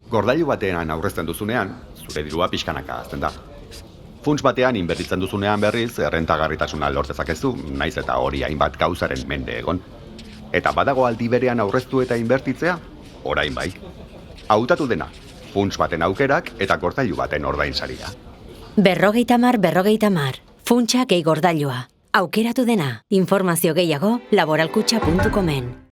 Gordailu batean aurrezten duzunean, zure dirua pixkanaka hazten da. Funts batean inbertitzen duzunean berriz, errentagarritasuna lor dezakezu, naiz eta hori hainbat gauzaren mende egon. Eta badago aldi berean aurreztu eta inbertitzea, orain bai. Hautatu dena, funts baten aukerak eta gordailu baten ordainsaria. 50-50, funtsa gehi gordailua. Aukeratu dena, informazio gehiago laboralkutxa.comen.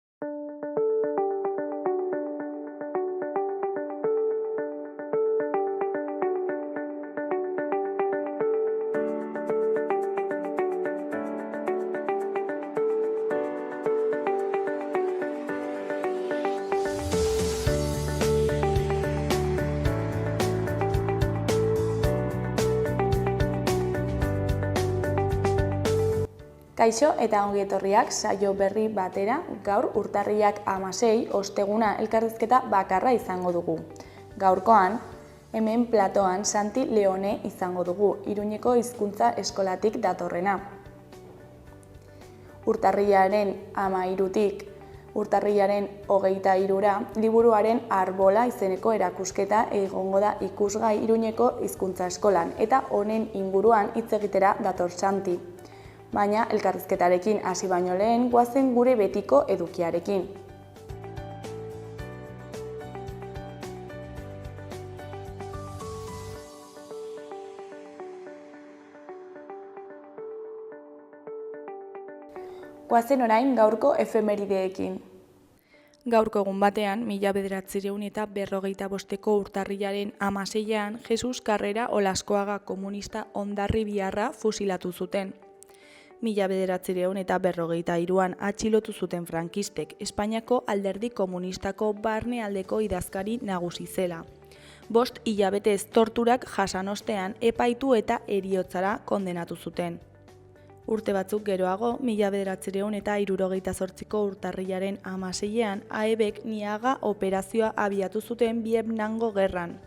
Kaixo eta ongi etorriak saio berri batera, gaur urtarrilak 16 osteguna elkarrizketa bakarra izango dugu. Gaurkoan, hemen platoan Santi Leone izango dugu, Iruñeko hizkuntza eskolatik datorrena. Urtarrilaren 13tik urtarrilaren 23ra liburuaren Arbola izeneko erakusketa egongo da ikusgai Iruñeko hizkuntza eskolan eta honen inguruan hitz egitera dator Santi. Baina elkarrizketarekin hasi baino lehen goazen gure betiko edukiarekin. Goazen orain gaurko efemerideekin. Gaurko egun batean, 1945ko urtarrilaren 16an, Jesus Carrera Olaskoaga komunista Hondarribiarra fusilatu zuten. 1943an atxilotu zuten frankistek, Espainiako alderdi komunistako barnealdeko idazkari nagusi zela. 5 hilabetez torturak jasan ostean epaitu eta heriotzara kondenatu zuten. Urte batzuk geroago, 1978ko urtarrilaren 16an, AEBek Niaga operazioa abiatu zuten Vietnamgo gerran.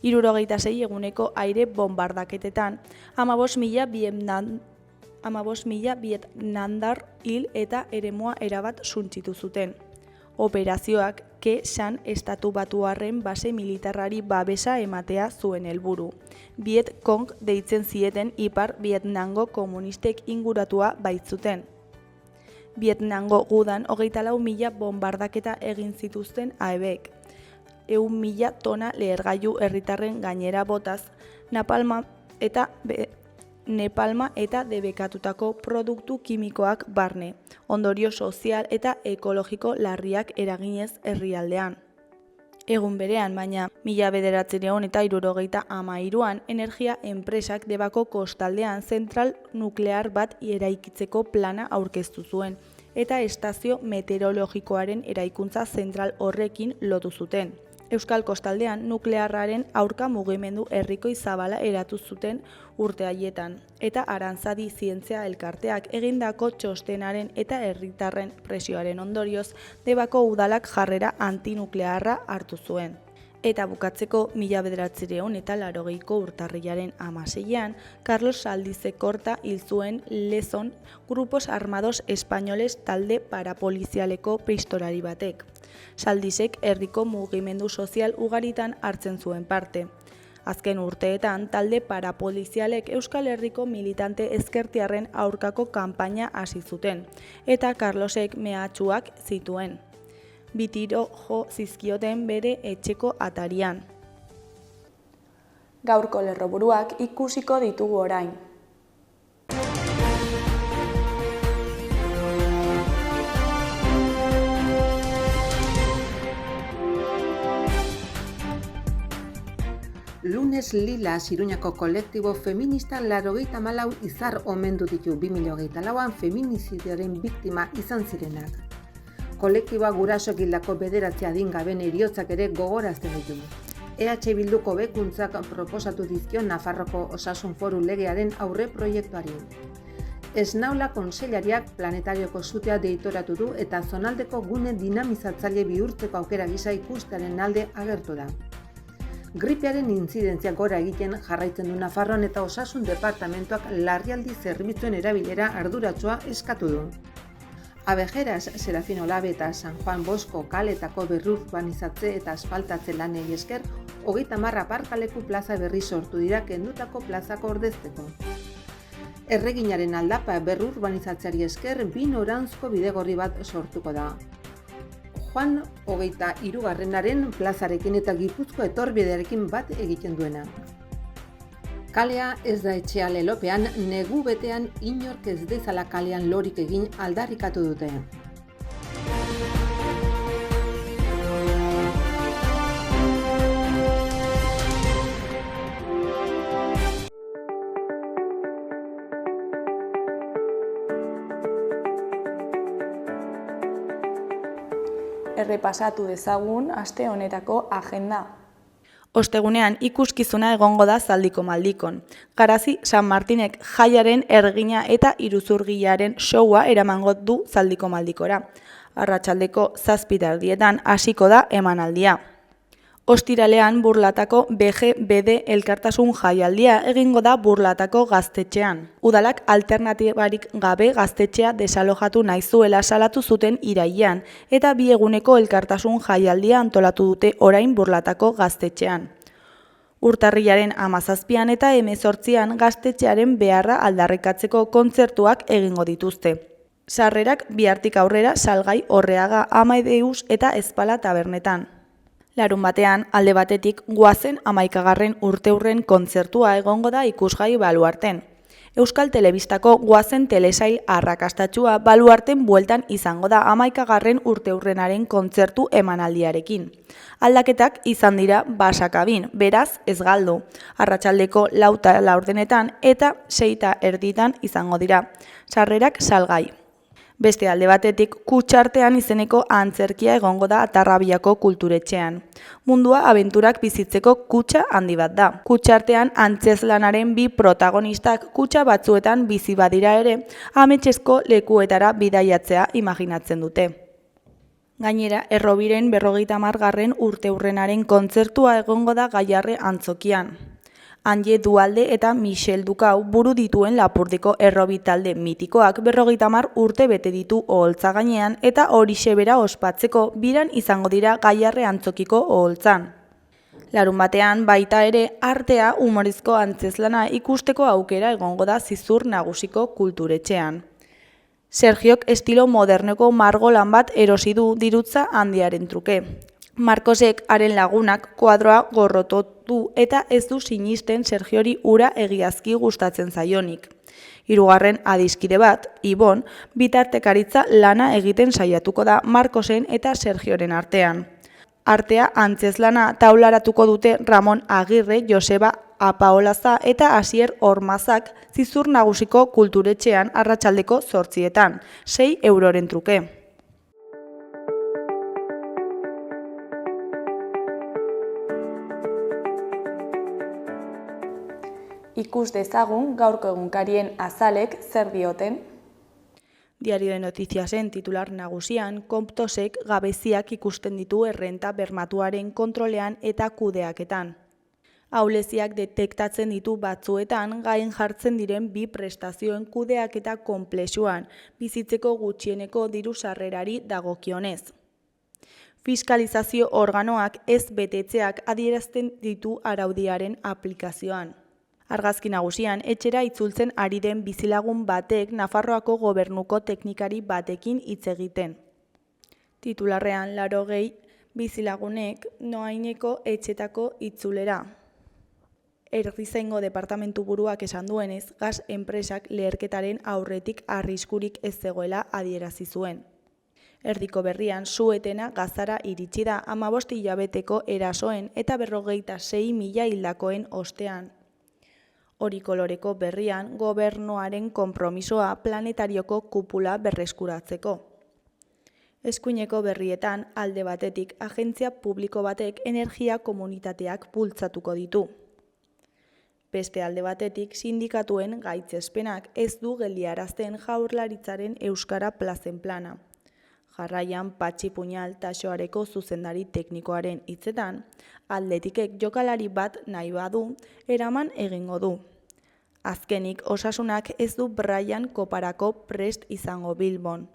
76 eguneko aire bombardaketetan, 15.000 vietnamdar hil eta eremua erabat suntsitu zuten. Operazioak Ke-San estatu batuarren base militarrari babesa ematea zuen helburu. Viet Cong deitzen zieten Ipar Vietnamgo komunistek inguratua baitzuten. Vietnamgo gudan 24.000 bombardaketa egin zituzten AEBek. 100.000 tona lehergailu herritarren gainera botaz, napalma eta debekatutako produktu kimikoak barne, ondorio sozial eta ekologiko larriak eraginez herrialdean. Egun berean, baina 1973an energia enpresak Debako kostaldean zentral nuklear bat eraikitzeko plana aurkeztu zuen, eta estazio meteorologikoaren eraikuntza zentral horrekin lotu zuten. Euskal kostaldean nuklearraren aurka mugimendu herrikoi zabala eratu zuten urte haietan, eta Arantzadi Zientzia Elkarteak egindako txostenaren eta herritarren presioaren ondorioz Debako udalak jarrera antinuklearra hartu zuen. Eta bukatzeko 1980ko urtarrilaren 16an, Carlos Saldize Korta hil zuen Lezon Grupos Armados Españoles talde parapolizialeko pistorari batek. Saldizek herriko mugimendu sozial ugaritan hartzen zuen parte. Azken urteetan, talde parapolizialek Euskal Herriko militante ezkertiarren aurkako kanpaina hasi zuten, eta Carlosek mehatxuak zituen. Bi tiro jo zizkioten bere etxeko atarian. Gaurko lerroburuak ikusiko ditugu orain. Lunes Lila Iruñako kolektibo feminista 84 izar omendu ditu 2024an feminizidioaren biktima izan zirenak. Kolektiboa gurasoak hildako 9 adingaben heriotzak ere gogorazten ditu. EH Bilduko bekuntzak proposatu dizkio Nafarroko Osasun Foru legearen aurre proiektuari. Esnaula kontseilariak planetarioko sutea deitoratu du eta zonaldeko gune dinamizatzaile bihurtzeko aukera gisa ikustearen alde agertu da. Gripearen intzidentzia gora egiten jarraitzen du Nafarroan eta Osasun Departamentuak larrialdi zerbitzuen erabilera arduratsua eskatu du. Abejeras, Serafino Labe eta San Juan Bosko kaletako berrurbanizatze eta asfaltatze lanei esker, 30 aparkaleku plaza berri sortu dira kendutako plazako ordezteko. Erreginaren aldapa berrurbanizatzeari esker 2 noranzko bidegorri bat sortuko da. Juan 23. plazarekin eta Gipuzko etorbidearekin bat egiten duena. Kalea ez da etxea lelopean, negu betean inork ez dezala kalean lorik egin aldarrikatu dute. Errepasatu dezagun aste honetako agenda. Ostegunean ikuskizuna egongo da Zaldiko Maldikon. Garazi San Martinek jaiaren ergina eta iruzurgiaren showa eramango du Zaldiko Maldikora. Arratsaldeko 7:00 hasiko da emanaldia. Ostiralean Burlatako BGBD elkartasun jaialdia egingo da Burlatako gaztetxean. Udalak alternatibarik gabe gaztetxea desalojatu nahi zuela salatu zuten irailean eta 2 eguneko elkartasun jaialdia antolatu dute orain Burlatako gaztetxean. Urtarrilaren 17an eta 18an gaztetxearen beharra aldarrikatzeko kontzertuak egingo dituzte. Sarrerak bihartik aurrera Salgai, Orreaga, Amadeus eta Ezpala tabernetan. Larunbatean, alde batetik, Goazen 11. urteurren kontzertua egongo da ikusgai Baluarten. Euskal Telebistako Goazen telesail arrakastatsua Baluarten bueltan izango da 11. urteurrenaren kontzertu emanaldiarekin. Aldaketak izan dira basakabin, beraz ez galdu. Arratsaldeko 4:00 eta 6:30 izango dira. Sarrerak Salgai. Beste alde batetik, Kutxartean izeneko antzerkia egongo da Atarrabiako kulturetxean. Mundua abenturak bizitzeko kutxa handi bat da. Kutxartean antzezlanaren 2 protagonistak kutxa batzuetan bizi badira ere, ametsesko lekuetara bidaiatzea imaginatzen dute. Gainera, Errobiren 50. urteurrenaren kontzertua egongo da Gaiarre antzokian. Anje Dualde eta Michel Dukau buru dituen Lapurdiko Errobi talde mitikoak 50 urte bete ditu oholtza gainean eta horixe bera ospatzeko biran izango dira Gaiarre antzokiko oholtzan. Larunbatean baita ere artea humorizko antzezlana ikusteko aukera egongo da Zizur Nagusiko kulturetxean. Sergiok estilo moderneko margolan bat erosi du dirutza handiaren truke. Markosek haren lagunak kuadroa gorrototu eta ez du sinisten Sergiori ura egiazki gustatzen zaionik. 3. adiskide bat, Ibon, bitartekaritza lana egiten saiatuko da Markosen eta Sergioren artean. Artea antzezlana taularatuko dute Ramon Agirre, Joseba Apaolaza eta Asier Ormazak Zizur Nagusiko kulturetxean arratsaldeko 8:00, 6 euroren truke. Ikus dezagun gaurko egunkarien azalek zer dioten. Diario de Noticiasen titular nagusian, Comptosek gabeziak ikusten ditu errenta bermatuaren kontrolean eta kudeaketan. Ahuleziak detektatzen ditu batzuetan gain jartzen diren 2 prestazioen kudeaketa konplexuan, bizitzeko gutxieneko diru sarrerari dagokionez. Fiskalizazio organoak ez betetzeak adierazten ditu araudiaren aplikazioan. Argazki nagusian, etxera itzultzen ari den bizilagun batek Nafarroako gobernuko teknikari batekin hitz egiten. Titularrean 80 bizilagunek noaineko etxetako itzulera. Erdizaingo departamentu buruak esan duenez, gas enpresak leherketaren aurretik arriskurik ez zegoela adierazi zuen. Erdiko berrian su-etena Gazara iritsi da 15 hilabeteko erasoen eta 56.000 hildakoen ostean. Hori koloreko berrian gobernuaren konpromisoa planetarioko kupula berreskuratzeko. Eskuineko berrietan alde batetik agentzia publiko batek energia komunitateak bultzatuko ditu. Beste alde batetik sindikatuen gaitzespenak ez du geldiarazten Jaurlaritzaren Euskara plazen plana. Jarraian Patxi Puñal Taxoareko zuzendari teknikoaren hitzetan, atletikek jokalari bat nahi badu, eraman egingo du. Azkenik, osasunak ez du Brian Koparako prest izango Bilbon.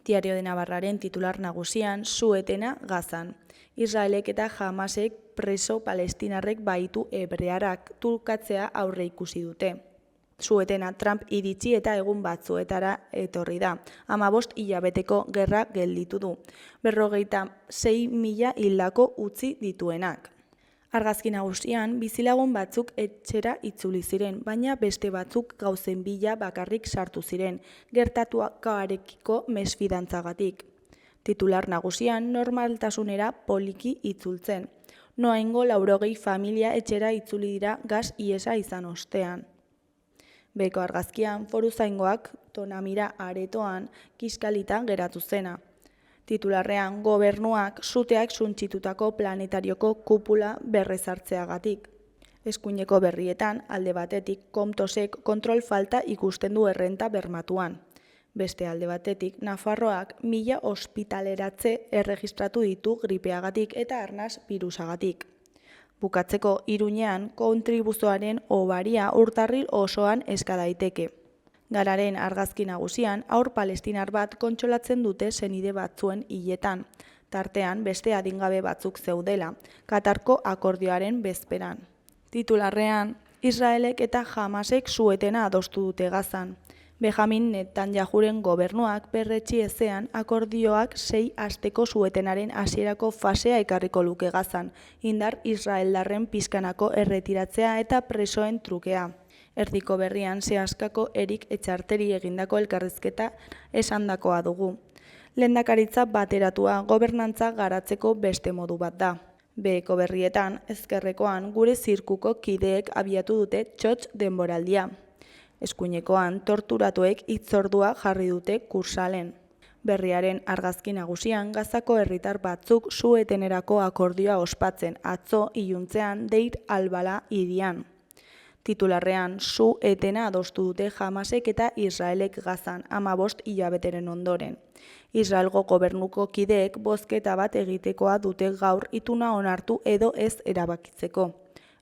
Diario de Navarraren titular nagusian, su-etena Gazan. Israelek eta Hamasek preso palestinarrek baitu hebrearak trukatzea aurre ikusi dute. Su-etena Trump iritsi eta egun batzuetara etorri da. 15 hilabeteko gerra gelditu du. 46.000 hildako utzi dituenak. Argazki nagusian, bizilagun batzuk etxera itzuli ziren, baina beste batzuk gauzen bila bakarrik sartu ziren, gertatuarekiko mesfidantzagatik. Titular nagusian, normaltasunera poliki itzultzen. Noaingo 80 familia etxera itzuli dira gas iesa izan ostean. Beko argazkian, foruzaingoak Tonamira aretoan kiskalita geratu zena. Titularrean, gobernuak suteak suntsitutako planetarioko kupula berrezartzeagatik. Eskuineko berrietan, alde batetik, Comtosek kontrol falta ikusten du errenta bermatuan. Beste alde batetik, Nafarroak 1000 ospitaleratze erregistratu ditu gripeagatik eta arnas birusagatik. Bukatzeko, Iruñean, kontribuzioaren obaria urtarril osoan eska daiteke. Gararen argazki nagusian, haur palestinar bat kontsolatzen dute senide batzuen hiletan, tartean beste adingabe batzuk zeudela, Katarko akordioaren bezperan. Titularrean, Israelek eta Hamasek su-etena adostu dute Gazan. Benjamin Netanyahuren gobernuak berretsi ezean akordioak 6 asteko su-etenaren hasierako fasea ekarriko luke Gazan, indar israeldarren pixkanako erretiratzea eta presoen trukea. Erdiko berrian sehaskako Erik Etxarteri egindako elkarrizketa esandakoa dugu. Lehendakaritza bateratua gobernantza garatzeko beste modu bat da. Beheko berrietan, ezkerrekoan gure zirkuko kideek abiatu dute txotx denboraldia. Eskuinekoan torturatuek hitzordua jarri dute kursalen. Berriaren argazki nagusian Gazako herritar batzuk su-etenerako akordioa ospatzen atzo iluntzean Deir al-Bala hirian. Titularrean, su-etena adostu dute Hamasek eta Israelek Gazan 15 hilabeteren ondoren. Israelgo gobernuko kideek bozketa bat egitekoa dute gaur ituna onartu edo ez erabakitzeko.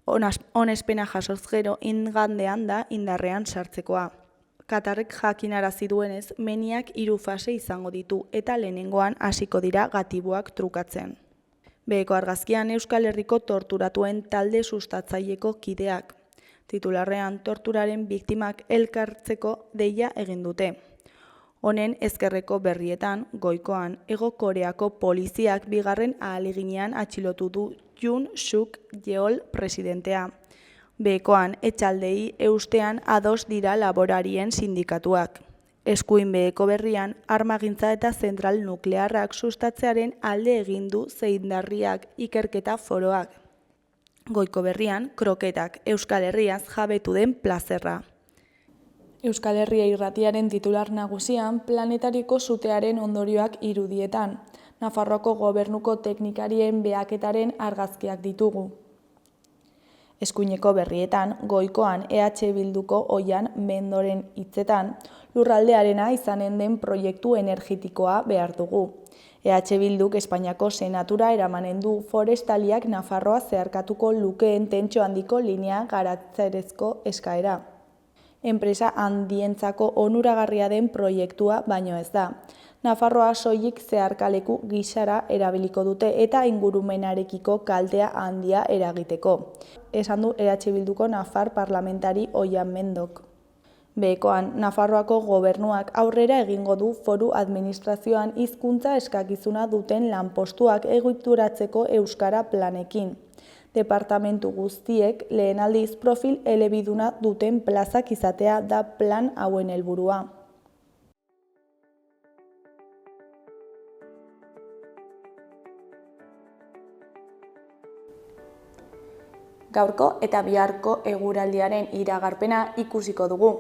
Onespena jasoz gero ingandean da indarrean sartzekoa. Katarrek jakinarazi duenez, meniak 3 fase izango ditu eta lehenengoan hasiko dira gatibuak trukatzen. Beheko argazkian Euskal Herriko torturatuen talde sustatzaileko kideak. Titularrean torturaren biktimak elkartzeko deia egin dute. Honen ezkerreko berrietan, goikoan, Hego Koreako poliziak bigarren ahaleginean atxilotu du Yoon Suk Yeol presidentea. Behekoan, etxaldei eustean ados dira laborarien sindikatuak. Eskuin beheko berrian, armagintza eta zentral nuklearrak sustatzearen alde egin du zeindarriak ikerketa foroak. Goiko berrian, kroketak Euskal Herriaz jabetu den plazerra. Euskal Herria irratiaren titular nagusian planetariko sutearen ondorioak irudietan. Nafarroako gobernuko teknikarien behaketaren argazkiak ditugu. Eskuineko berrietan, goikoan EH Bilduko Oian Mendoren hitzetan, lurraldearena izanen den proiektu energetikoa behar dugu. EH Bilduk Espainiako senatura eramanen du forestaliak Nafarroa zeharkatuko lukeen tentxo handiko linea garatzerezko eskaera. Enpresa handientzako onuragarria den proiektua baino ez da. Nafarroa soilik zeharkaleku gisara erabiliko dute eta ingurumenarekiko kaltea handia eragiteko. Esan du EH Bilduko Nafar parlamentari Oian Mendok. Behekoan, Nafarroako gobernuak aurrera egingo du foru administrazioan hizkuntza eskakizuna duten lanpostuak egituratzeko euskara planekin. Departamentu guztiek lehen aldiz profil elebiduna duten plazak izatea da plan hauen helburua. Gaurko eta biharko eguraldiaren iragarpena ikusiko dugu.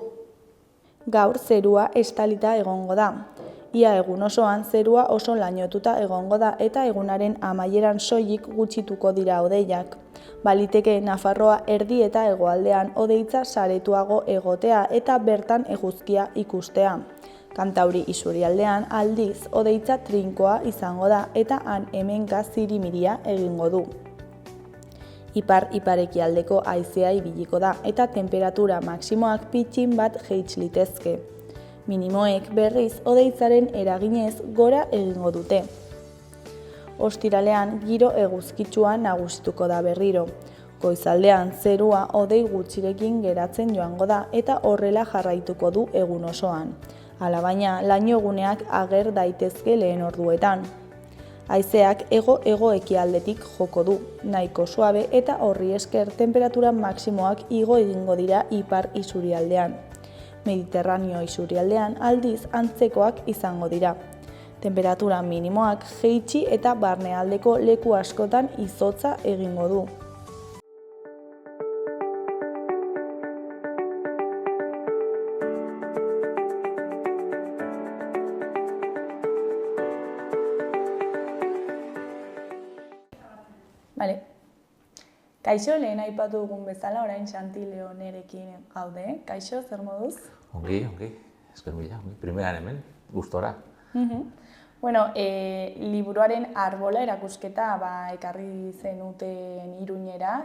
Gaur zerua estalita egongo da. Ia egun osoan zerua oso lainotuta egongo da eta egunaren amaieran soilik gutxituko dira hodeiak. Baliteke Nafarroa erdi eta hegoaldean hodeitza saretuago egotea eta bertan eguzkia ikustea. Kantauri isurialdean aldiz hodeitza trinkoa izango da eta han hemenka zirimiria egingo du. Ipar-iparekialdeko haizea ibiliko da eta temperatura maksimoak pitxin bat jaits litezke. Minimoek berriz hodeitzaren eraginez gora egingo dute. Ostiralean giro eguzkitsua nagusituko da berriro. Goizaldean zerua hodei gutxirekin geratzen joango da eta horrela jarraituko du egun osoan. Alabaina, lainoeguneak ager daitezke lehen orduetan. Haizeak hego ekialdetik joko du, nahiko suabe eta horri esker temperatura maximoak igo egingo dira ipar isurialdean. Mediterraneo isurialdean aldiz antzekoak izango dira. Temperatura minimoak jeitsi eta barnealdeko leku askotan izotza egingo du. Kaixo, lehen aipatu dugun bezala, orain Xanti Leonerekin gaude. Kaixo, zer moduz? Ongi, esker mila, primeran hemen, gustora. Bueno, liburuaren arbola erakusketa ekarri zenuten Iruñera,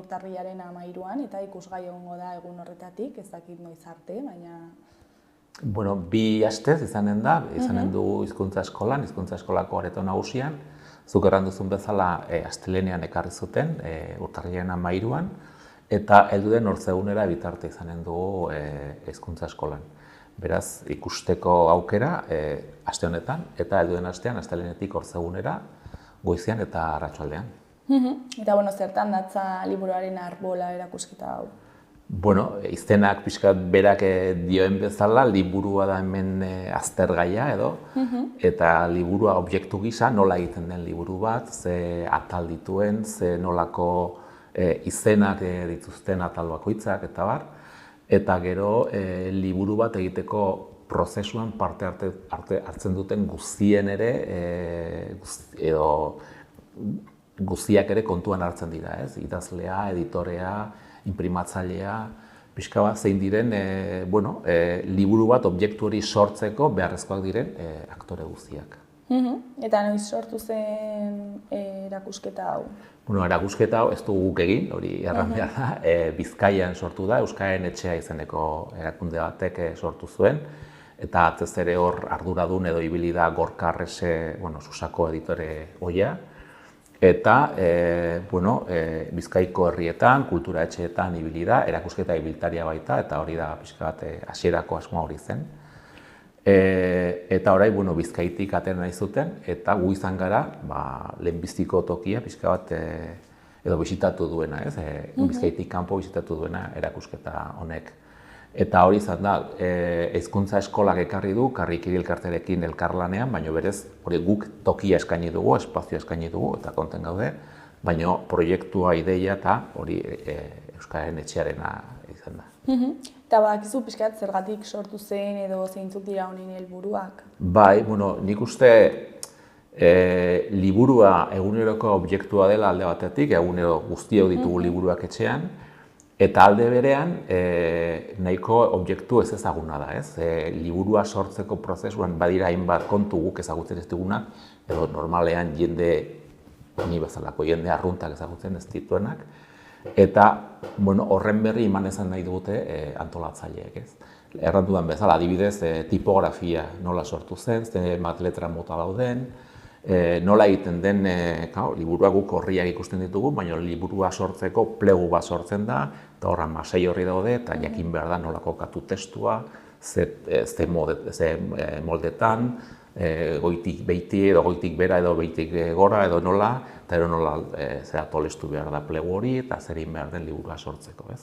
urtarrilaren 13an, eta ikusgai egongo da egun horretatik, ez dakit noiz arte, baina... Bueno, 2 astez izanen da, izanen du hizkuntza eskolan, hizkuntza eskolako areto nagusian. Zuk erran duzun bezala, astelehenean ekarri zuten, urtarrilaren 13an, eta heldu den ortzegunera bitarte izanen dugu hizkuntza eskolan. Beraz, ikusteko aukera aste honetan, eta heldu den astean, astelehenetik ortzegunera, goizean eta arratsaldean. Eta, zertan datza liburuaren arbola erakusketa hau? Bueno, izenak pixkat berak dioen bezala, liburua da hemen aztergaia edo, eta liburua objektu gisa nola egiten den liburu bat, ze atal dituen, ze nolako izenak dituzten atal bakoitzak eta bar, eta gero liburu bat egiteko prozesuan parte hartzen duten guztien ere, edo guztiak ere kontuan hartzen dira, ez? Idazlea, editorea, inprimatzailea, pixka bat zein diren, liburu bat objektu hori sortzeko beharrezkoak diren aktore guztiak. Eta noiz sortu zen erakusketa hau? Bueno, erakusketa hau ez dugu guk egin, hori erran behar da, Bizkaian sortu da, Euskararen Etxea izeneko erakunde batek sortu zuen, eta atzez ere hor arduradun edo ibili da Gorka Arrese, Susako editore ohia. Eta, Bizkaiko herrietan, kultura etxeetan ibili da, erakusketa ibiltaria baita, eta hori da pixka bat hasierako asmoa hori zen. Eta orain, Bizkaitik atera nahi zuten, eta gu izan gara, lehenbiztiko tokia pixka bat edo bisitatu duena, ez? Bizkaitik kanpo bisitatu duena erakusketa honek. Eta hori izan da, hizkuntza eskolak ekarri du, Karrikiri elkartearekin elkarlanean, baina berez guk tokia eskaini dugu, espazioa eskaini dugu, eta konten gaude, baina proiektua, ideia eta hori Euskararen Etxearena izan da. Eta badakizu pixkat zergatik sortu zen edo zeintzuk dira honen helburuak? Bai, nik uste liburua eguneroko objektua dela alde batetik, egunero guztiak ditugu liburuak etxean, eta alde berean, nahiko objektu ez ezaguna da, ez? Liburua sortzeko prozesuan badira hainbat kontu guk ezagutzen ez digunak, edo normalean jende, ni bezalako jende arruntak ezagutzen ez dituenak, eta horren berri eman ezan nahi dute antolatzaileek, ez? Erran dudan bezala, adibidez, tipografia nola sortu zen, zenbat letra mota dauden, nola egiten den, liburua guk horriak ikusten ditugu, baina liburua sortzeko plegu bat sortzen da, eta horra masei horri daude, eta jakin behar da nola kokatu testua, ze moldetan, goitik beiti edo goitik bera edo beitik gora edo nola, eta nola zera tolestu behar da plegu hori, eta zer egin behar den liburua sortzeko, ez?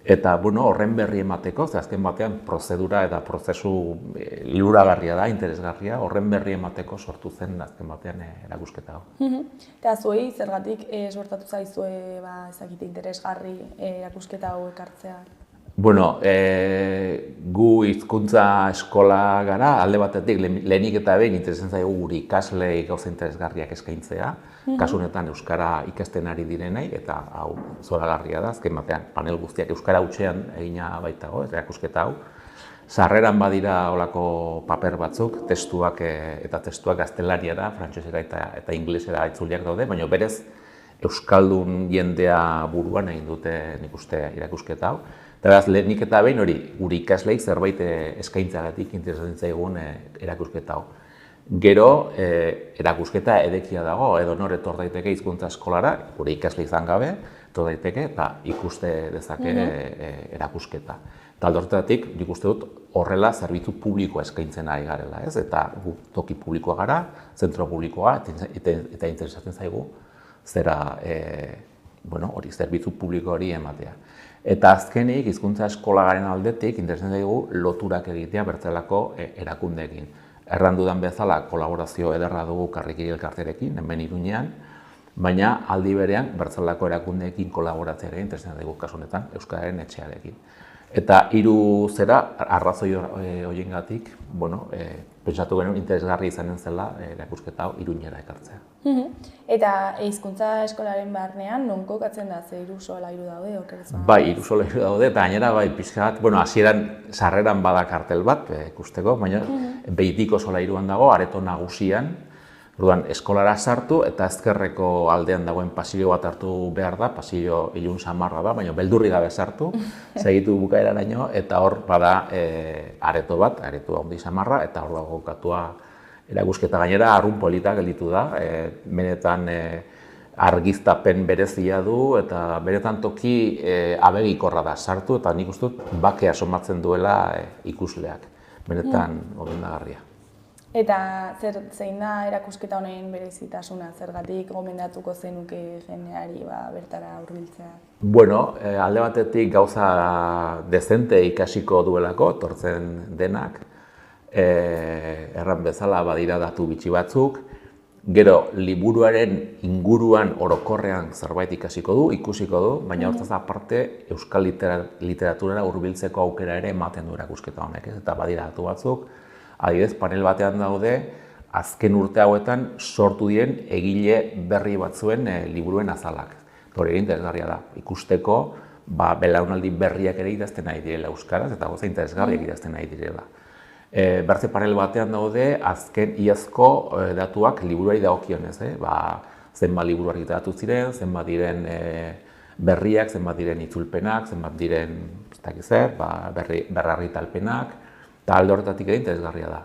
Eta, horren berri emateko, azken batean prozedura eta prozesu liluragarria da, interesgarria, horren berri emateko sortu zen azken batean erakusketa hau. Eta zuei, zergatik sortatu zaizue ezakite interesgarri erakusketa hau ekartzea? Gu hizkuntza eskola gara, alde batetik lehenik eta behin interesan zaigu guri ikasleei gauza interesgarriak eskaintzea, kasu honetan euskara ikasten ari direnei, eta hau zoragarria da, azken batean panel guztiak euskara hutsean egina baitago, erakusketa hau. Sarreran badira olako paper batzuk, testuak gaztelaniara, frantsesera eta inglesera itzuliak daude, baina berez euskaldun jendea buruan egin dute nik uste erakusketa hau. Eta beraz, lehenik eta behin hori, gure ikasleik zerbait eskaintzagatik interesatzen zaigun erakusketa hau. Gero, erakusketa edekia dago, edo nor etor daiteke hizkuntza eskolara, gure ikasle izan gabe, etor daiteke eta ikuste dezake erakusketa. Eta alde horretatik, nik uste dut horrela zerbitzu publikoa eskaintzen ari garela, ez? Eta gu toki publikoa gara, zentro publikoa, eta interesatzen zaigu zera, hori zerbitzu publiko hori ematea. Eta azkenik, hizkuntza eskolagaren aldetik, interesatzen zaigu loturak egitea bertzelako erakundeekin. Erran dudan bezala, kolaborazio ederra dugu Karriki elkarterekin, hemen Iruñean, baina aldi berean bertzelako erakundeekin kolaboratzea ere interesatzen zaigu kasu honetan Euskararen etxearekin. Eta hiru arrazoi horiengatik, pentsatu genuen interesgarri izanen zela erakusketa hau Iruñera ekartzea. Eta hizkuntza eskolaren barnean non kokatzen da, ze hiru solairu daude okerezan? Bai, hiru solairu daude eta gainera pixka bat, hasieran sarreran bada kartel bat ikusteko, baina behitiko solairuan dago, areto nagusian. Orduan, eskolara sartu eta ezkerreko aldean dagoen pasillo bat hartu behar da, pasillo ilun samarra da, baina beldurri gabe sartu, segitu bukaeraraino, eta hor bada areto bat, areto handi samarra, eta hor dago kokatua erakusketa gainera arrun polita gelditu da, benetan argiztapen berezia du, eta benetan toki abegikorra da sartu, eta nik uste dut bakea somatzen duela ikusleak, benetan gomendagarria. Eta zein da erakusketa honen berezitasuna, zergatik gomendatuko zenuke jendeari bertara hurbiltzea? Alde batetik gauza dezente ikasiko duelako, etortzen denak. Erran bezala badira datu bitxi batzuk. Gero, liburuaren inguruan orokorrean zerbait ikasiko du, ikusiko du, baina hortaz aparte euskal literaturara hurbiltzeko aukera ere ematen du erakusketa honek, eta badira datu batzuk. Adibidez, panel batean daude, azken urte hauetan sortu dien egile berri batzuen liburuen azalak. Hori interesgarria da, ikusteko belaunaldi berriak ere idazten nahi direla euskaraz, eta gauza interesgarriak idazten nahi direla. Bertze panel batean daude, azken iazko datuak liburuari dagokionez, zenbat liburu argitaratu ziren, zenbat diren berriak, zenbat diren itzulpenak, zenbat diren berrargitalpenak, eta alde horretatik ere interesgarria da.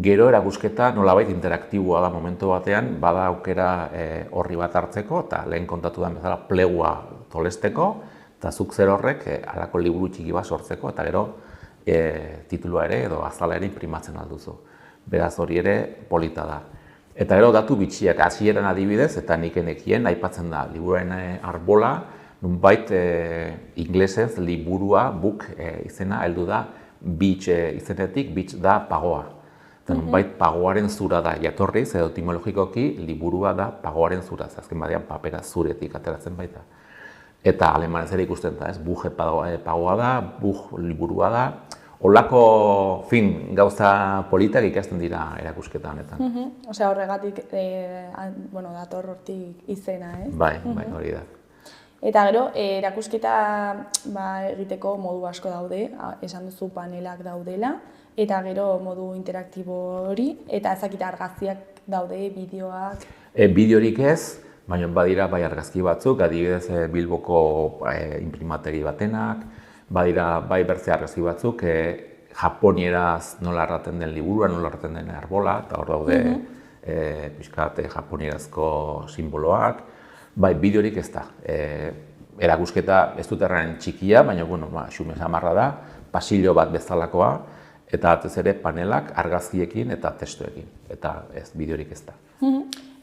Gero erakusketa nolabait interaktiboa da momentu batean, bada aukera horri bat hartzeko, eta lehen kontatu da bezala plegua tolesteko, eta zuk zer horrek halako liburu txiki bat sortzeko, eta gero titulua ere edo azala ere imprimatzen alduzu. Beraz hori ere polita da. Eta gero datu bitxiak hasieran adibidez, eta nik enekien aipatzen da liburuaren arbola, nunbait inglesez liburua, book izena heldu da, beach izenetik, beach da pagoa. Eta nunbait pagoaren zura da jatorriz, edo etimologikoki liburua da pagoaren zura, azken batean papera zuretik ateratzen baita. Eta alemanez ere ikusten da, buche pagoa da, buch liburua da. Holako gauza politak ikasten dira erakusketa honetan. Osea, horregatik dator hortik izena, ez? Bai, hori da. Eta gero, erakusketa egiteko modu asko daude, esan duzu panelak daudela, eta gero modu interaktibo hori, eta ezakita argazkiak daude, bideoak? Bideorik ez, baina badira bai argazki batzuk, adibidez Bilboko imprimategi batenak, badira bai bertze argazki batzuk, japonieraz nola erraten den liburua, nola erraten den arbola, eta hor daude pixkat japonierazko simboloak. Bai, bideorik ez da. Erakusketa ez dut erran txikia, baina xume samarra da, pasillo bat bezalakoa, eta atez ere panelak argazkiekin eta testuekin, eta ez, bideorik ez da.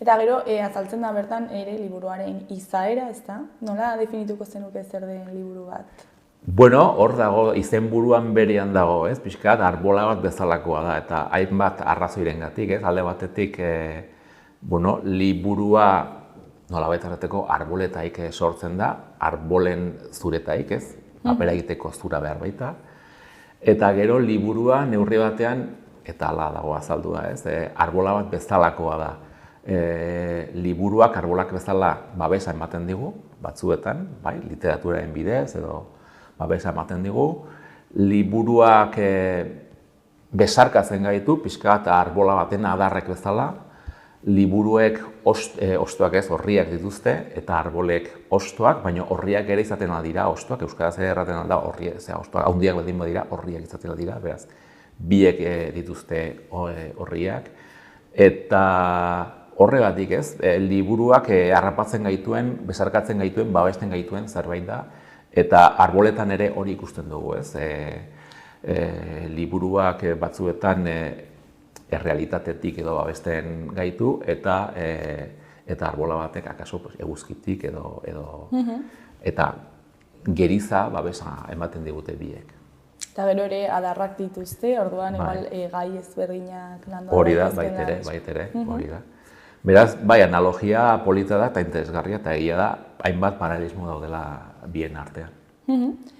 Eta gero, azaltzen da bertan ere liburuaren izaera, ez da? Nola definituko zenuke zer den liburu bat? Hor dago, izenburuan berean dago, ez? Pixkat, arbola bat bezalakoa da, eta hainbat arrazoirengatik, ez? Alde batetik, liburua nolabait errateko arboletaik sortzen da, arbolen zuretaik, ez? Papera egiteko zura behar baita. Eta gero liburua neurri batean, eta hala dago azaldua, ez? Arbola bat bezalakoa da. Liburuak arbolak bezala babesa ematen digu, batzuetan, bai, literaturaren bidez edo babesa ematen digu. Liburuak besarkatzen gaitu, pixka bat arbola baten adarrek bezala, liburuek hostoak ez, orriak dituzte, eta arbolek hostoak, baina orriak ere izaten dira hostoak, euskaraz ere erraten da hostoak handiak baldin badira, orriak izaten dira, beraz, biek dituzte orriak. Eta horregatik ez, liburuak harrapatzen gaituen, besarkatzen gaituen, babesten gaituen zerbait da, eta arboletan ere hori ikusten dugu ez. Liburuak batzuetan errealitatetik edo babesten gaitu, eta arbola batek akaso eguzkitik eta geriza babesa ematen digute biek. Eta gero ere adarrak dituzte, orduan igual gai ezberdinak landu hori da, baitere, hori da. Beraz, bai, analogia polita da eta interesgarria, eta egia da, hainbat paralelismo daudela bien artean.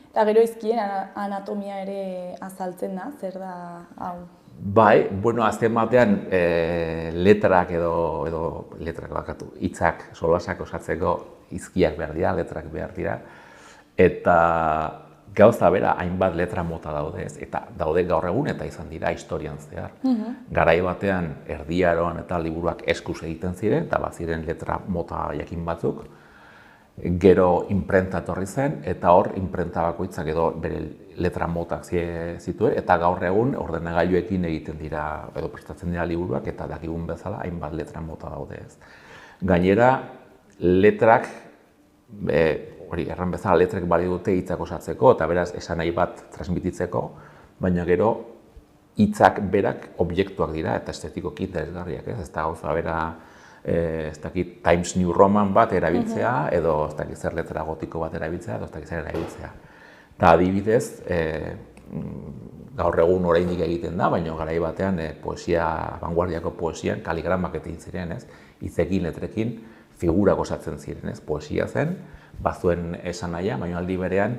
Eta gero izkien anatomia ere azaltzen da, zer da hau? Bai, bueno, azken batean letrak edo letrak bakatu, hitzak, solasak osatzeko izkiak behar dira, letrak behar dira, eta gauza bera hainbat letra mota daude ez, eta daude gaur egun eta izan dira historian zehar. Garai batean erdiaroan eta liburuak eskuz egiten ziren, eta baziren letra mota jakin batzuk, gero inprenta etorri zen, eta hor inprenta bakoitzak edo bere letra motak zituen, eta gaur egun ordenagailuekin egiten dira, edo prestatzen dira liburuak, eta dakigun bezala hainbat letra mota daude ez. Gainera, letrak, hori, erran bezala letrek balio dute hitzak osatzeko, eta beraz esanahi bat transmititzeko, baina gero hitzak berak objektuak dira, eta estetikoki interesgarriak ez, ez da gauza bera, ez dakit Times New Roman bat erabiltzea, edo ez dakit zer letra gotiko bat erabiltzea, edo ez dakit zer erabiltzea. Eta adibidez, gaur egun oraindik egiten da, baina garai batean poesia, vanguardiako poesian kaligramak egin ziren, ez? Hitzekin, letrekin, figurak osatzen ziren, ez? Poesia zen, bazuen esanahia, baina aldi berean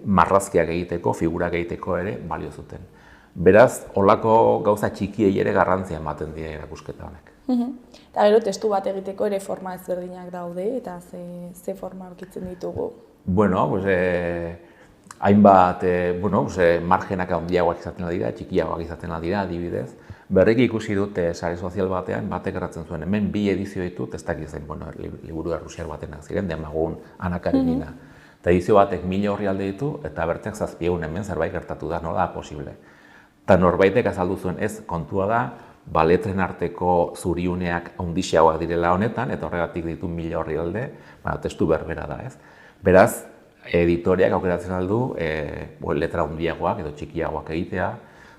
marrazkiak egiteko, figurak egiteko ere balio zuten. Beraz, holako gauza txikiei ere garrantzia ematen dira erakusketa honek. Eta gero testu bat egiteko ere forma ezberdinak daude, eta ze forma aurkitzen ditugu? Bueno, hainbat, margenak handiagoak izaten dira, txikiagoak izaten dira, adibidez. Berriki ikusi dut sare sozial batean, batek erratzen zuen, hemen 2 edizio ditut, ez dakit zen, liburu errusiar batenak ziren, Demagun, Ana Karenina. Eta edizio batek 1000 orrialde ditu, eta bertek 700 hemen zerbait gertatu da, nola da posible. Eta norbaitek azaldu zuen, ez, kontua da, letren arteko zuriuneak handixeagoak direla honetan, eta horregatik ditu 1000 orrialde, testu berbera da, ez. Beraz, editoreak aukeratzen aldu, letra handiagoak edo txikiagoak egitea,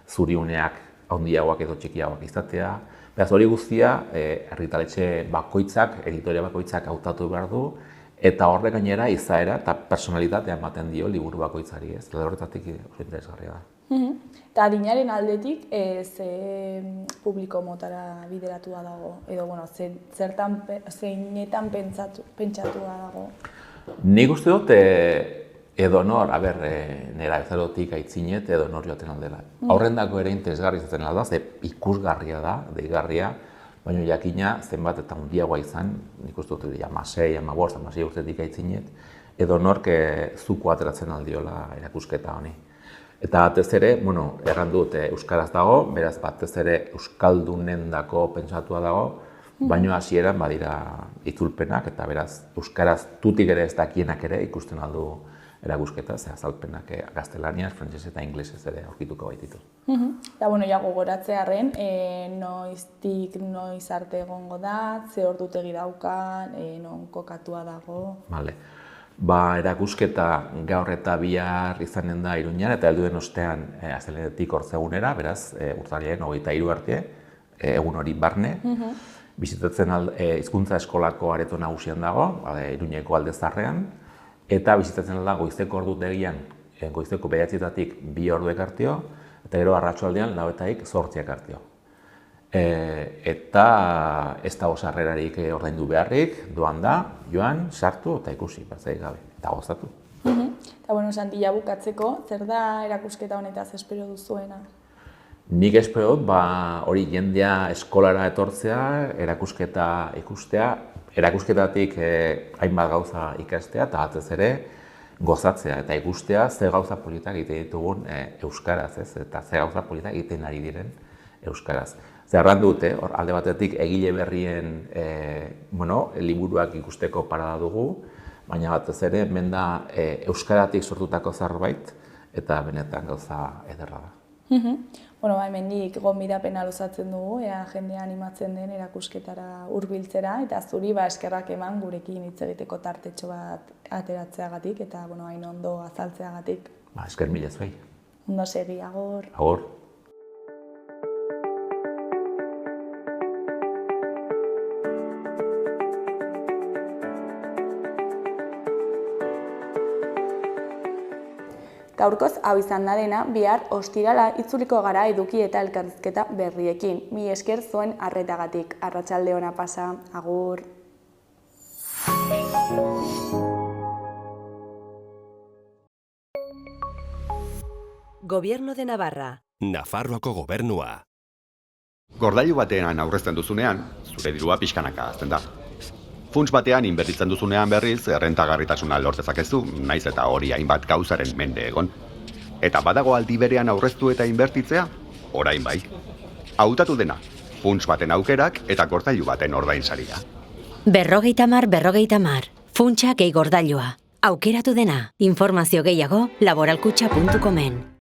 zuriuneak handiagoak edo txikiagoak izatea. Beraz, hori guztia, argitaletxe bakoitzak, editoria bakoitzak hautatu behar du, eta horrek gainera izaera eta personalitatea ematen dio liburu bakoitzari, ez. Horretatik oso interesgarria da. Eta adinaren aldetik, ze publiko motara bideratua dago, edo, zeinetan pentsatua dago? Nik uste dut, edonor, nera bezarotik aitzinet edonor joaten aldela. Aurrendako ere interesgarri izaten alda, ze ikusgarria da, deigarria, baina jakina zenbat eta handiagoa izan, nik uste dut, 16 urtetik aitzinet, edonork zuko ateratzen aldiola erakusketa honi. Eta batez ere, erran dut, euskaraz dago, beraz batez ere euskaldunendako pentsatua dago, baina hasieran badira itzulpenak, eta beraz euskaraz tutik ere ez dakienak ere ikusten aldu erakusketa, ze azalpenak gaztelaniaz, frantsesez eta ingelesez ere aurkituko baititu. Eta gogoratzearren, noiztik noiz arte egongo da, ze ordutegi daukan, non kokatua dago? Erakusketa gaur eta bihar izanen da Iruñan, eta helduen ostean astelehenetik Ortzegunera, beraz, urtarrilaren 23 arte, egun hori barne. Bizitatzen hizkuntza eskolako areto nagusian dago, Iruñeko Alde Zaharrean, eta bizitatzen da goizeko ordutegian, goizeko 9:00-tik 2 ordu ekartio, eta gero arratsaldean 9:00-tik 8 ekartio. Eta ez dago sarrerarik ordaindu beharrik, doan da, joan, sartu eta ikusi, batzai gabe, eta gozatu. Eta Santilla bukatzeko, zer da erakusketa honetaz espero duzuena? Nik espero dut, hori jendea eskolara etortzea, erakusketa ikustea, erakusketatik hainbat gauza ikastea, eta batez ere gozatzea eta ikustea ze gauza politak egiten ditugun euskaraz, ez? Eta ze gauza politak egiten ari diren euskaraz. Zerran dute, hor alde batetik egile berrien liburuak ikusteko parada dugu, baina batez ere hemen da euskaratik sortutako zerbait eta benetan gauza ederra da. Hemendik gonbidapena luzatzen dugu, ea jendea animatzen den erakusketara hurbiltzera eta zuri eskerrak eman gurekin hitz egiteko tartetxo bat ateratzeagatik eta hain ondo azaltzeagatik. Esker mila zuei. Ondo segi, agor. Agor. Gaurkoz hau izan da dena, bihar ostirala itzuliko gara eduki eta elkarrizketa berriekin. Mi esker zuen arretagatik. Arratsalde ona pasa, agur. Gobierno de Navarra. Nafarroako gobernua. Gordailu batean aurrezten duzunean, zure dirua pixkanaka hazten da. Funts batean inbertitzen duzunean berriz, errentagarritasuna lor dezakezu, naiz eta hori hainbat gauzaren mende egon. Eta badago aldi berean aurreztu eta inbertitzea, orain bai. Hautatu dena, funts baten aukerak eta gordailu baten ordainsaria. 50-50, funtsa gehi gordailua. Aukeratu dena, informazio gehiago laboralkutxa.comen.